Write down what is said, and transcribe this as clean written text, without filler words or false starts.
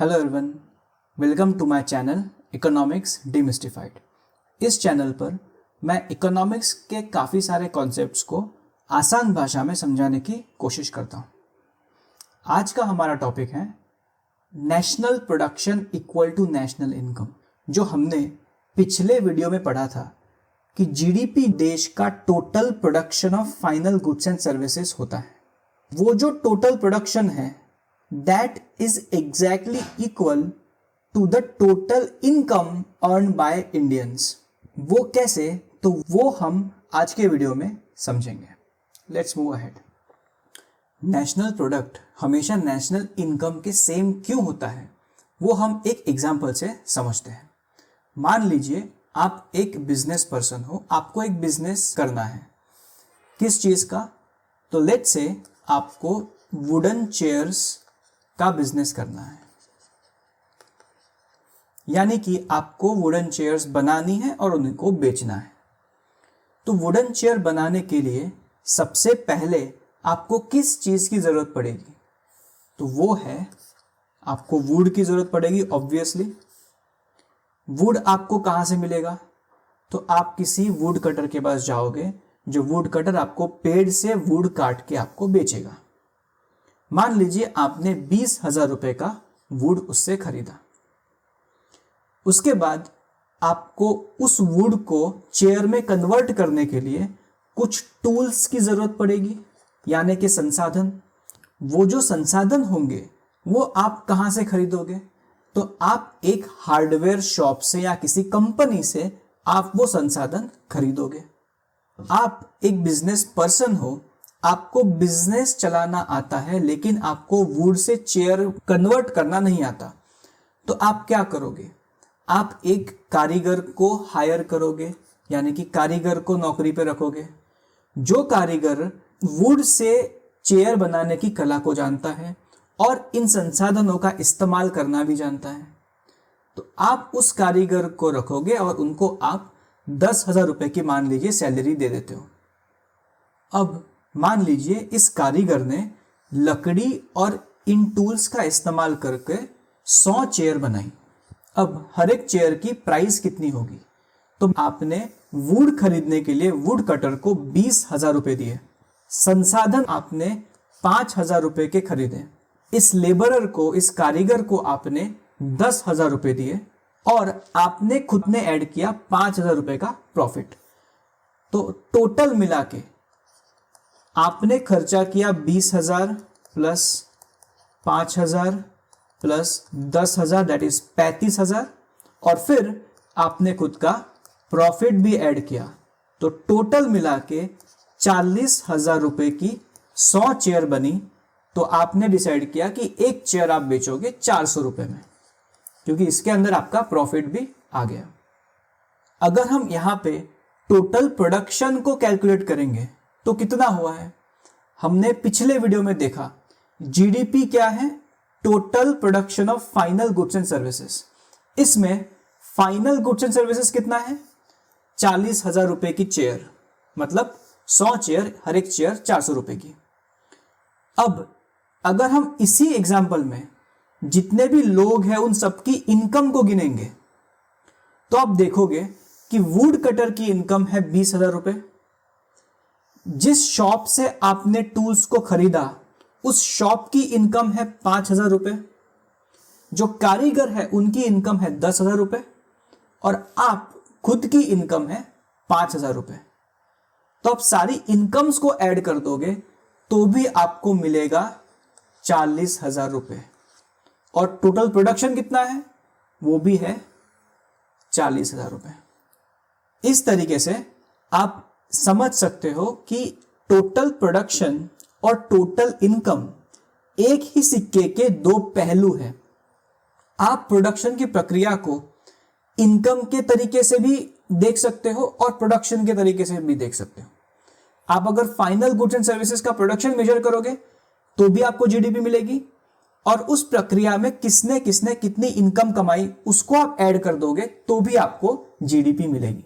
Hello everyone, welcome to my channel economics demystified. इस channel पर मैं इकोनॉमिक्स के काफ़ी सारे कॉन्सेप्ट्स को आसान भाषा में समझाने की कोशिश करता हूँ। आज का हमारा टॉपिक है national production equal to national income. जो हमने पिछले वीडियो में पढ़ा था कि जीडीपी देश का total production of final goods and services होता है। वो जो टोटल प्रोडक्शन है that is exactly equal to the total income earned by Indians। वो कैसे, तो वो हम आज के वीडियो में समझेंगे। Let's move ahead. National product हमेशा नेशनल इनकम के सेम क्यों होता है, वो हम एक एग्जांपल से समझते हैं। मान लीजिए आप एक बिजनेस पर्सन हो, आपको एक बिजनेस करना है। किस चीज़ का? तो लेट्स से आपको वुडन चेयर्स का बिजनेस करना है, यानी कि आपको वुडन चेयर्स बनानी है और उनको बेचना है। तो वुडन चेयर बनाने के लिए सबसे पहले आपको किस चीज़ की ज़रूरत पड़ेगी? तो वो है, आपको वुड की ज़रूरत पड़ेगी। ऑब्वियसली वुड आपको कहाँ से मिलेगा? तो आप किसी वुड कटर के पास जाओगे, जो वुड कटर आपको पेड़ से वुड काट के आपको बेचेगा। मान लीजिए आपने 20,000 रुपये का वुड उससे खरीदा। उसके बाद आपको उस वुड को चेयर में कन्वर्ट करने के लिए कुछ टूल्स की ज़रूरत पड़ेगी, यानी कि संसाधन। वो जो संसाधन होंगे वो आप कहाँ से खरीदोगे? तो आप एक हार्डवेयर शॉप से या किसी कंपनी से आप वो संसाधन खरीदोगे। आप एक बिजनेस पर्सन हो, आपको बिजनेस चलाना आता है, लेकिन आपको वुड से चेयर कन्वर्ट करना नहीं आता। तो आप क्या करोगे? आप एक कारीगर को हायर करोगे, यानी कि कारीगर को नौकरी पे रखोगे। जो कारीगर वुड से चेयर बनाने की कला को जानता है और इन संसाधनों का इस्तेमाल करना भी जानता है, तो आप उस कारीगर को रखोगे और उनको आप 10,000 रुपये की मान लीजिए सैलरी दे देते हो। अब मान लीजिए इस कारीगर ने लकड़ी और इन टूल्स का इस्तेमाल करके 100 चेयर बनाई। अब हर एक चेयर की प्राइस कितनी होगी? तो आपने वुड खरीदने के लिए वुड कटर को 20,000 रुपये दिए, संसाधन आपने 5,000 रुपये के खरीदे, इस लेबरर को, इस कारीगर को आपने 10,000 रुपये दिए और आपने खुद ने ऐड किया 5,000 रुपये का प्रॉफिट। तो टोटल मिला के आपने खर्चा किया 20,000 प्लस 5,000 प्लस 10,000, दैट इज 35,000, और फिर आपने खुद का प्रॉफिट भी ऐड किया। तो टोटल मिला के 40,000 रुपये की 100 चेयर बनी। तो आपने डिसाइड किया कि एक चेयर आप बेचोगे 400 रुपये में, क्योंकि इसके अंदर आपका प्रॉफिट भी आ गया। अगर हम यहाँ पे टोटल प्रोडक्शन को कैलकुलेट करेंगे तो कितना हुआ है? हमने पिछले वीडियो में देखा जीडीपी क्या है? Total production of final goods and services. इसमें फाइनल गुड्स एंड सर्विसेज कितना है? 40,000 रुपये की चेयर, मतलब 100 चेयर, हर एक चेयर 400 रुपये की। अब अगर हम इसी एग्जाम्पल में जितने भी लोग हैं उन सबकी इनकम को गिनेंगे, तो आप देखोगे कि वुड कटर की इनकम है 20,000 रुपये। जिस शॉप से आपने टूल्स को खरीदा उस शॉप की इनकम है 5,000 रुपये। जो कारीगर है उनकी इनकम है 10,000 रुपये और आप खुद की इनकम है 5,000 रुपये। तो आप सारी इनकम्स को ऐड कर दोगे तो भी आपको मिलेगा 40,000 रुपये, और टोटल प्रोडक्शन कितना है? वो भी है 40,000 रुपये। इस तरीके से आप समझ सकते हो कि टोटल प्रोडक्शन और टोटल इनकम एक ही सिक्के के दो पहलू हैं। आप प्रोडक्शन की प्रक्रिया को इनकम के तरीके से भी देख सकते हो और प्रोडक्शन के तरीके से भी देख सकते हो। आप अगर फाइनल गुड्स एंड सर्विसेज का प्रोडक्शन मेजर करोगे तो भी आपको जीडीपी मिलेगी, और उस प्रक्रिया में किसने किसने कितनी इनकम कमाई उसको आप ऐड कर दोगे तो भी आपको जीडीपी मिलेगी।